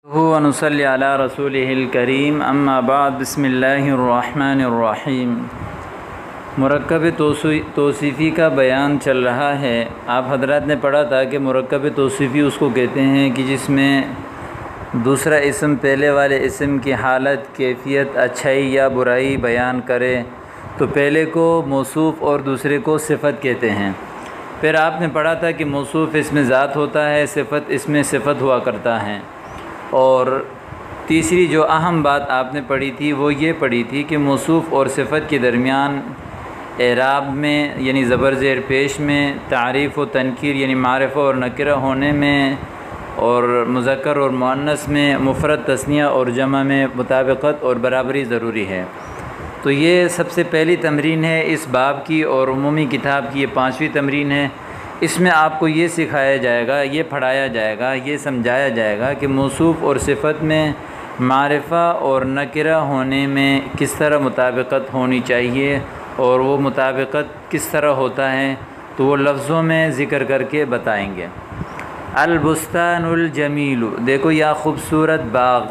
ونصلی علی رسولہ الکریم اما بعد بسم اللہ الرحمن الرحیم۔ مرکب توصیفی کا بیان چل رہا ہے۔ آپ حضرات نے پڑھا تھا کہ مرکب توصیفی اس کو کہتے ہیں کہ جس میں دوسرا اسم پہلے والے اسم کی حالت، کیفیت، اچھائی یا برائی بیان کرے تو پہلے کو موصوف اور دوسرے کو صفت کہتے ہیں۔ پھر آپ نے پڑھا تھا کہ موصوف اسم ذات ہوتا ہے، صفت اسم صفت ہوا کرتا ہے۔ اور تیسری جو اہم بات آپ نے پڑھی تھی وہ یہ پڑھی تھی کہ موصوف اور صفت کے درمیان اعراب میں یعنی زبر زیر پیش میں، تعریف و تنکیر یعنی معرفہ اور نکرہ ہونے میں، اور مذکر اور مؤنث میں، مفرد تثنیہ اور جمع میں مطابقت اور برابری ضروری ہے۔ تو یہ سب سے پہلی تمرین ہے اس باب کی، اور عمومی کتاب کی یہ 5ویں تمرین ہے۔ اس میں آپ کو یہ سکھایا جائے گا، یہ پڑھایا جائے گا، یہ سمجھایا جائے گا کہ موصوف اور صفت میں معرفہ اور نکرہ ہونے میں کس طرح مطابقت ہونی چاہیے، اور وہ مطابقت کس طرح ہوتا ہے تو وہ لفظوں میں ذکر کر کے بتائیں گے۔ البستان الجمیل، دیکھو یا خوبصورت باغ۔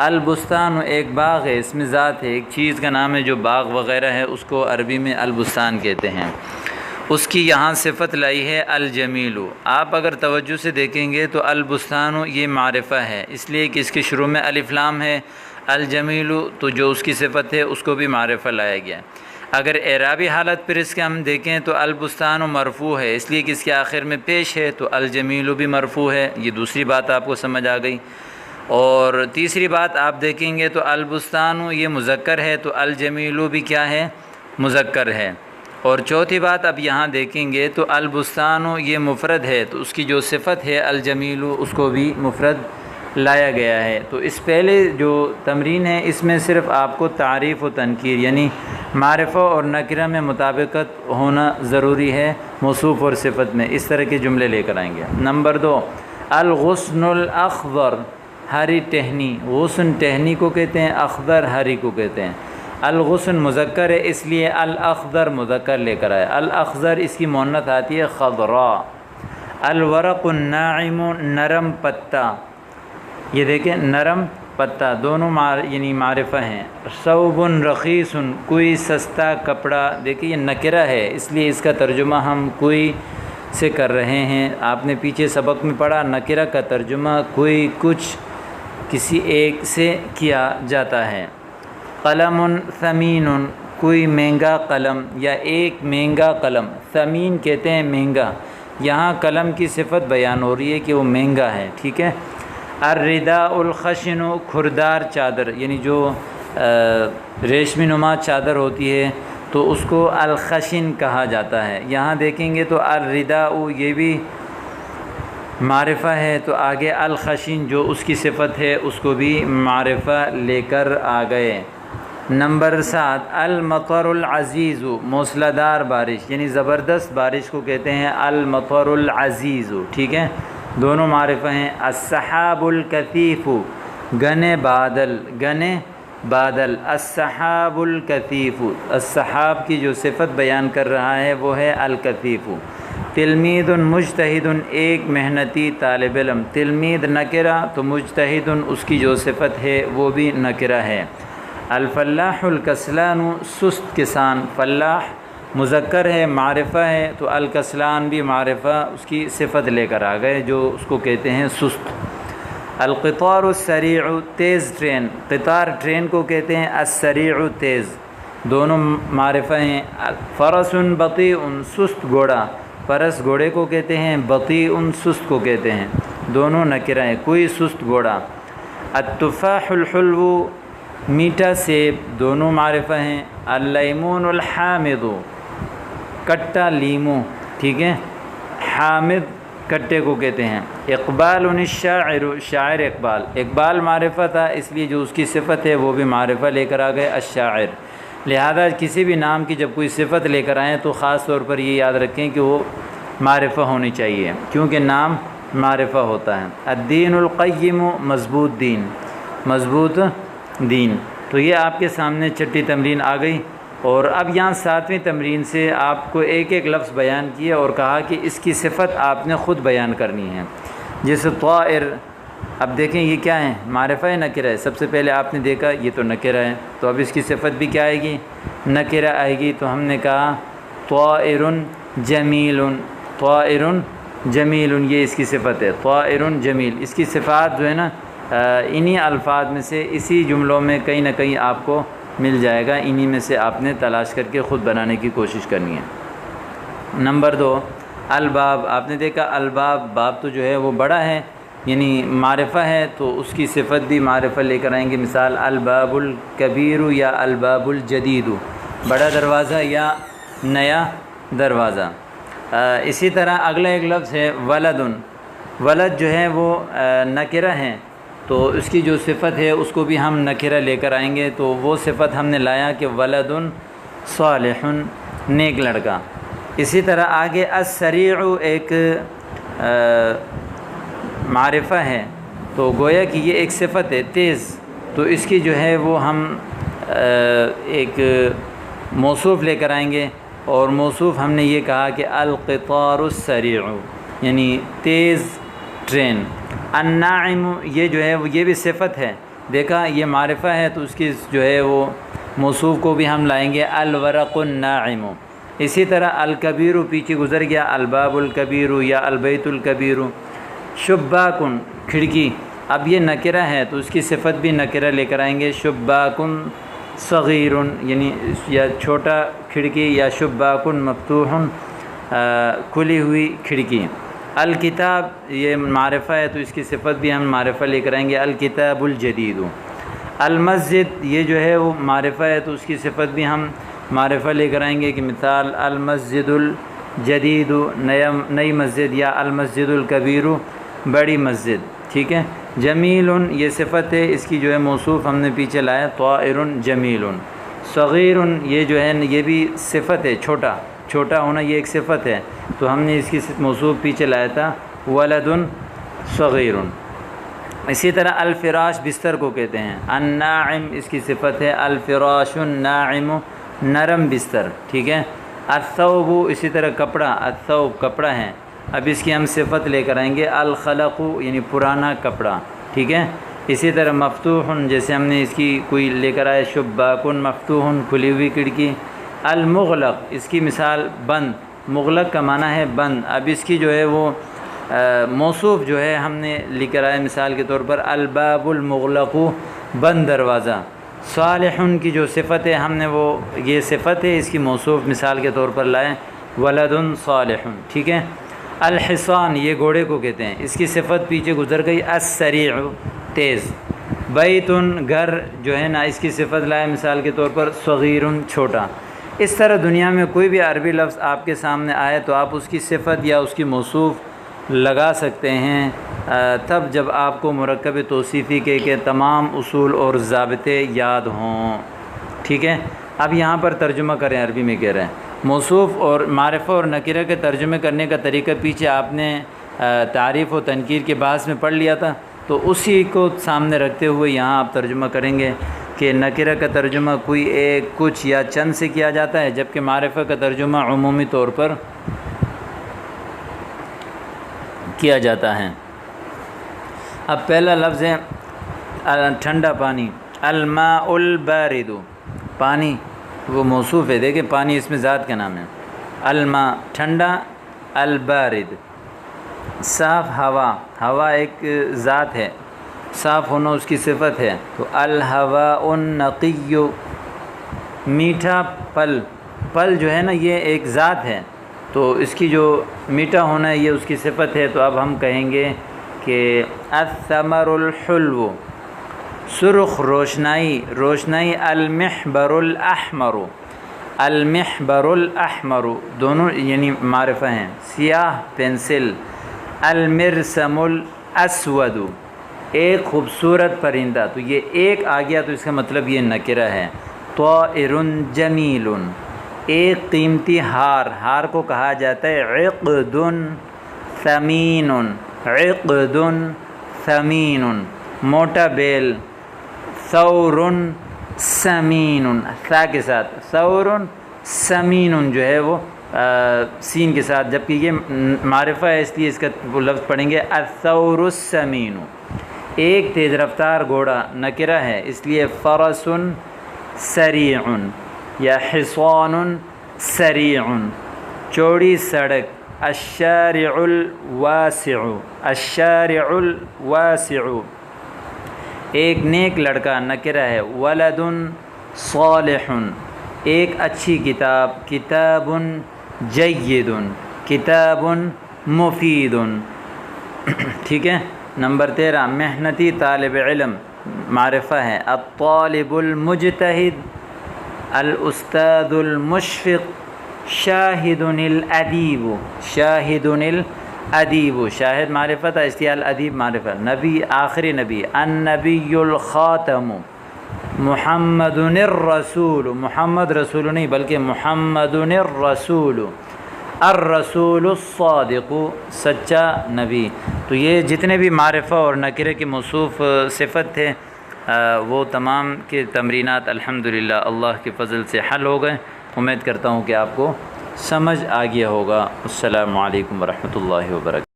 البستان ایک باغ ہے، اس میں ذات ہے، ایک چیز کا نام ہے جو باغ وغیرہ ہے، اس کو عربی میں البستان کہتے ہیں۔ اس کی یہاں صفت لائی ہے الجمیل۔ آپ اگر توجہ سے دیکھیں گے تو البستان یہ معرفہ ہے، اس لیے کہ اس کے شروع میں الف لام ہے۔ الجمیل تو جو اس کی صفت ہے اس کو بھی معرفہ لایا گیا۔ اگر اعرابی حالت پر اس کے ہم دیکھیں تو البستان مرفوع ہے، اس لیے کہ اس کے آخر میں پیش ہے، تو الجمیل بھی مرفوع ہے۔ یہ دوسری بات آپ کو سمجھ آ گئی۔ اور تیسری بات آپ دیکھیں گے تو البستان یہ مذکر ہے، تو الجمیل بھی کیا ہے؟ مذکر ہے۔ اور چوتھی بات اب یہاں دیکھیں گے تو البستان یہ مفرد ہے، تو اس کی جو صفت ہے الجمیل اس کو بھی مفرد لایا گیا ہے۔ تو اس پہلے جو تمرین ہے اس میں صرف آپ کو تعریف و تنکیر یعنی معرفہ اور نکرہ میں مطابقت ہونا ضروری ہے موصوف اور صفت میں۔ اس طرح کے جملے لے کر آئیں گے۔ نمبر 2، الغصن الاخضر، ہری ٹہنی۔ غصن ٹہنی کو کہتے ہیں، اخضر ہری کو کہتے ہیں۔ الغصن مذکر ہے اس لیے الاخضر مذکر لے کر آئے۔ الاخضر اس کی مؤنث آتی ہے خضراء۔ الورق الناعم، نرم پتہ۔ یہ دیکھیں نرم پتہ، دونوں یعنی معرفہ ہیں۔ ثوب رخیص، کوئی سستا کپڑا۔ دیکھیں یہ نکرہ ہے اس لیے اس کا ترجمہ ہم کوئی سے کر رہے ہیں۔ آپ نے پیچھے سبق میں پڑھا نکرہ کا ترجمہ کوئی، کچھ، کسی ایک سے کیا جاتا ہے۔ قلم ثمین، کوئی مہنگا قلم یا ایک مہنگا قلم۔ ثمین کہتے ہیں مہنگا، یہاں قلم کی صفت بیان ہو رہی ہے کہ وہ مہنگا ہے، ٹھیک ہے۔ الرداء الخشن، کھردار چادر، یعنی جو ریشمی نما چادر ہوتی ہے تو اس کو الخشن کہا جاتا ہے۔ یہاں دیکھیں گے تو الرداء یہ بھی معرفہ ہے، تو آگے الخشن جو اس کی صفت ہے اس کو بھی معرفہ لے کر آ گئے۔ نمبر 7، المطر العزیز، موسلا دار بارش یعنی زبردست بارش کو کہتے ہیں المطر العزیز، ٹھیک ہے، دونوں معرفہ ہیں۔ السحاب الکثیف، گنے بادل، گنے بادل۔ السحاب الکثیف، السحاب کی جو صفت بیان کر رہا ہے وہ ہے الکثیف۔ تلمید مجتہد، ایک محنتی طالب علم۔ تلمید نکرہ تو مجتہد اس کی جو صفت ہے وہ بھی نکرہ ہے۔ الفلاح الکسلان، سست کسان۔ فلاح مذکر ہے، معرفہ ہے، تو الکسلان بھی معرفہ اس کی صفت لے کر آ گئے جو اس کو کہتے ہیں سست۔ القطار السریع، تیز ٹرین۔ قطار ٹرین کو کہتے ہیں، السریع تیز، دونوں معرفہ ہیں۔ فرس بطیء، سست گھوڑا۔ فرس گھوڑے کو کہتے ہیں، بطیء سست کو کہتے ہیں، دونوں نکرہ ہیں، کوئی سست گھوڑا۔ التفاح الحلو، میٹھا سیب، دونوں معرفہ ہیں۔ اللیمون الحامض، کٹا لیمو، ٹھیک ہے، حامض کٹے کو کہتے ہیں۔ اقبال الشاعر، شاعر اقبال۔ اقبال معرفہ تھا اس لیے جو اس کی صفت ہے وہ بھی معرفہ لے کر آ گئے الشاعر۔ لہذا کسی بھی نام کی جب کوئی صفت لے کر آئیں تو خاص طور پر یہ یاد رکھیں کہ وہ معرفہ ہونی چاہیے کیونکہ نام معرفہ ہوتا ہے۔ الدین القیم، مضبوط دین، مضبوط دین۔ تو یہ آپ کے سامنے چھٹی تمرین آ گئی، اور اب یہاں 7ویں تمرین سے آپ کو ایک ایک لفظ بیان کیا اور کہا کہ اس کی صفت آپ نے خود بیان کرنی ہے۔ جیسے طائر، اب دیکھیں یہ کیا ہے، معرفہ ہے نکرہ ہے؟ سب سے پہلے آپ نے دیکھا یہ تو نکرہ ہے، تو اب اس کی صفت بھی کیا آئے گی؟ نکرہ آئے گی۔ تو ہم نے کہا طائر جمیل، طائر جمیل، یہ اس کی صفت ہے، طائر جمیل۔ اس کی صفات جو ہے نا انہی الفاظ میں سے، اسی جملوں میں کہیں نہ کہیں آپ کو مل جائے گا، انہی میں سے آپ نے تلاش کر کے خود بنانے کی کوشش کرنی ہے۔ نمبر 2 الباب، آپ نے دیکھا الباب، باب تو جو ہے وہ بڑا ہے، یعنی معرفہ ہے، تو اس کی صفت بھی معرفہ لے کر آئیں گے۔ مثال الباب الکبیر یا الباب الجدید، بڑا دروازہ یا نیا دروازہ۔ اسی طرح اگلا ایک لفظ ہے ولد، ولد جو ہے وہ نکرہ ہے، تو اس کی جو صفت ہے اس کو بھی ہم نکرہ لے کر آئیں گے۔ تو وہ صفت ہم نے لایا کہ ولد صالح، نیک لڑکا۔ اسی طرح آگے السریع ایک معرفہ ہے، تو گویا کہ یہ ایک صفت ہے تیز، تو اس کی جو ہے وہ ہم ایک موصوف لے کر آئیں گے، اور موصوف ہم نے یہ کہا کہ القطار السریع، یعنی تیز ٹرین۔ الناعم یہ جو ہے وہ یہ بھی صفت ہے، دیکھا یہ معرفہ ہے تو اس کی جو ہے وہ موصوف کو بھی ہم لائیں گے الورق الناعم۔ اسی طرح الکبیر پیچھے گزر گیا، الباب الکبیر یا البیت الکبیر۔ شباک کھڑکی، اب یہ نکرہ ہے تو اس کی صفت بھی نکرہ لے کر آئیں گے، شباک صغیر، یعنی یا چھوٹا کھڑکی، یا شباک مفتوح کھلی ہوئی کھڑکی۔ الکتاب یہ معرفہ ہے تو اس کی صفت بھی ہم معرفہ لے کر آئیں گے، الکتاب الجدید۔ المسجد یہ جو ہے وہ معرفہ ہے تو اس کی صفت بھی ہم معرفہ لے کر آئیں گے، کہ مثال المسجد الجدید نئی مسجد، یا المسجد الکبیر بڑی مسجد، ٹھیک ہے۔ جمیل یہ صفت ہے، اس کی جو ہے موصوف ہم نے پیچھے لایا طائر جمیل۔ صغیر یہ جو ہے یہ بھی صفت ہے، چھوٹا، چھوٹا ہونا یہ ایک صفت ہے، تو ہم نے اس کی موصوف پیچھے لایا تھا ولد صغیر۔ اسی طرح الفراش بستر کو کہتے ہیں، الناعم اس کی صفت ہے الفراش الناعم نرم بستر، ٹھیک ہے۔ الثوب اسی طرح کپڑا، الثوب کپڑا ہے، اب اس کی ہم صفت لے کر آئیں گے الخلق یعنی پرانا کپڑا، ٹھیک ہے۔ اسی طرح مفتوح جیسے ہم نے اس کی کوئی لے کر آئے شباک مفتوح کھلی ہوئی کھڑکی۔ المغلق اس کی مثال بند، مغلق کا معنی ہے بند، اب اس کی جو ہے وہ موصوف جو ہے ہم نے لے کر آئے مثال کے طور پر الباب المغلق بند دروازہ۔ صالح کی جو صفت ہے ہم نے وہ یہ صفت ہے، اس کی موصوف مثال کے طور پر لائے ولد صالح، ٹھیک ہے۔ الحصان یہ گھوڑے کو کہتے ہیں، اس کی صفت پیچھے گزر گئی السریع تیز۔ بیت گھر جو ہے نا اس کی صفت لائے مثال کے طور پر صغیر چھوٹا۔ اس طرح دنیا میں کوئی بھی عربی لفظ آپ کے سامنے آئے تو آپ اس کی صفت یا اس کی موصوف لگا سکتے ہیں، تب جب آپ کو مرکب توصیفی کے تمام اصول اور ضابطے یاد ہوں، ٹھیک ہے۔ اب یہاں پر ترجمہ کریں، عربی میں کہہ رہے ہیں موصوف اور معرفہ اور نکرہ کے ترجمے کرنے کا طریقہ پیچھے آپ نے تعریف و تنکیر کے بحث میں پڑھ لیا تھا، تو اسی کو سامنے رکھتے ہوئے یہاں آپ ترجمہ کریں گے کہ نکرہ کا ترجمہ کوئی ایک کچھ یا چند سے کیا جاتا ہے، جبکہ معرفہ کا ترجمہ عمومی طور پر کیا جاتا ہے۔ اب پہلا لفظ ہے ٹھنڈا پانی، الماء البارد، پانی وہ موصوف ہے، دیکھیں پانی اس میں ذات کا نام ہے، الماء ٹھنڈا، البارد صاف ہوا، ہوا ایک ذات ہے، صاف ہونا اس کی صفت ہے، تو الہواء النقی میٹھا پل، پل جو ہے نا یہ ایک ذات ہے، تو اس کی جو میٹھا ہونا ہے یہ اس کی صفت ہے، تو اب ہم کہیں گے کہ الثمر الحلو سرخ روشنائی، روشنائی، المحبر الاحمر، المحبر الاحمر دونوں یعنی معرفہ ہیں، سیاہ پینسل، المرسم الاسود ایک خوبصورت پرندہ، تو یہ ایک آ گیا تو اس کا مطلب یہ نکرہ ہے۔ طائر جمیل ایک قیمتی ہار، ہار کو کہا جاتا ہے عقد ثمین، عقد ثمین موٹا بیل، ثور سمین ثا کے ساتھ، ثور سمین جو ہے وہ سین کے ساتھ، جبکہ یہ معرفہ ہے اس لیے اس کا وہ لفظ پڑھیں گے الثور السمین۔ ایک تیز رفتار گھوڑا نکرہ ہے، اس لیے فرس سریع یا حصان سریع، چوڑی سڑک، الشارع الواسع، الشارع الواسع، ایک نیک لڑکا نکرہ ہے، ولد صالح، ایک اچھی کتاب، کتاب جید، کتاب مفید، ٹھیک ہے۔ نمبر 13 محنتی طالب علم معرفہ ہے، الطالب المجتہد، الاستاذ المشفق، شاہد الادیب، شاہد الادیب، شاہد معرفت ہے، اس لیے الادیب معرفت، نبی آخری نبی، النبی الخاتم، محمد الرسول، محمد رسول نہیں بلکہ محمد الرسول، الرسول الصادق، سچا نبی۔ تو یہ جتنے بھی معرفہ اور نکرے کے موصوف صفت تھے وہ تمام کے تمرینات الحمدللہ اللہ کے فضل سے حل ہو گئے۔ امید کرتا ہوں کہ آپ کو سمجھ آ گیا ہوگا۔ السلام علیکم ورحمۃ اللہ وبرکاتہ۔